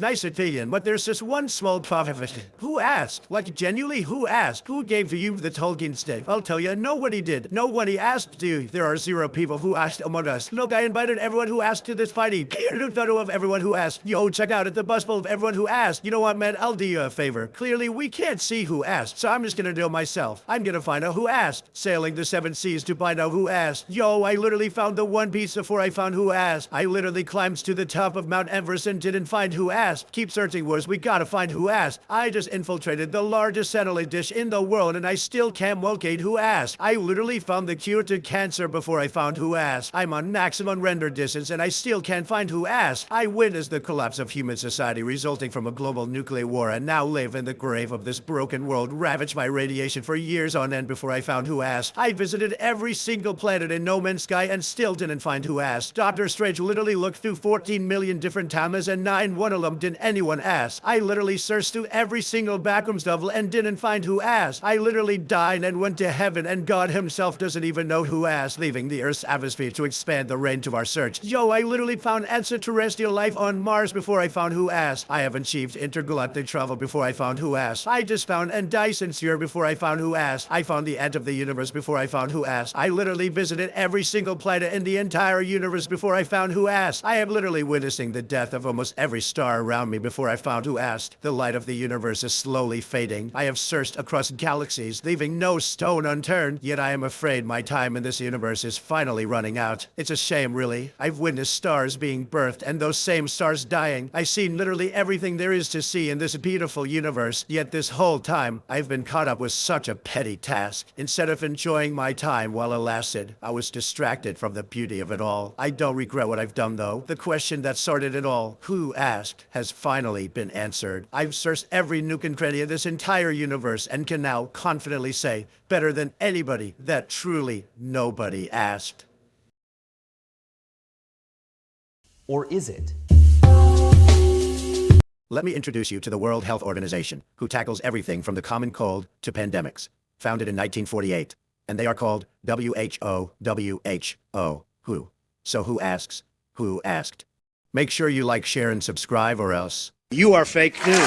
Nice opinion, but there's just one small problem. Who asked? Like, genuinely, who asked? Who gave you the Tolkien stick? I'll tell you, nobody did. Nobody asked you. There are 0 people who asked among us. Look, I invited everyone who asked to this party. Here's a photo of everyone who asked. Yo, check out at the bus full of everyone who asked. You know what, man? I'll do you a favor. Clearly, we can't see who asked, so I'm just gonna do it myself. I'm gonna find out who asked. Sailing the 7 seas to find out who asked. Yo, I literally found the One Piece before I found who asked. I literally climbed to the top of Mount Everest and didn't find who asked. Keep searching, Wars. We gotta find who asked. I just infiltrated the largest satellite dish in the world and I still can't locate who asked. I literally found the cure to cancer before I found who asked. I'm on maximum render distance and I still can't find who asked. I witnessed the collapse of human society resulting from a global nuclear war and now live in the grave of this broken world ravaged by radiation for years on end before I found who asked. I visited every single planet in No Man's Sky and still didn't find who asked. Doctor Strange literally looked through 14 million different timelines and not in one of them did anyone ask. I literally searched through every single backrooms level and didn't find who asked. I literally died and went to heaven and God himself doesn't even know who asked, leaving the Earth's atmosphere to expand the range of our search. Yo, I literally found extraterrestrial life on Mars before I found who asked. I have achieved intergalactic travel before I found who asked. I just found Dyson Sphere before I found who asked. I found the edge of the universe before I found who asked. I literally visited every single planet in the entire universe before I found who asked. I am literally witnessing the death of almost every star around me before I found who asked. The light of the universe is slowly fading. I have searched across galaxies, leaving no stone unturned, yet I am afraid my time in this universe is finally running out. It's a shame, really. I've witnessed stars being birthed and those same stars dying. I've seen literally everything there is to see in this beautiful universe, yet this whole time, I've been caught up with such a petty task. Instead of enjoying my time while it lasted, I was distracted from the beauty of it all. I don't regret what I've done, though. The question that started it all, who asked, has finally been answered. I've searched every nook and cranny of this entire universe and can now confidently say, better than anybody, that truly nobody asked. Or is it? Let me introduce you to the World Health Organization, who tackles everything from the common cold to pandemics. Founded in 1948, and they are called WHO, WHO. So who asks? Who asked? Make sure you like, share, and subscribe or else you are fake news.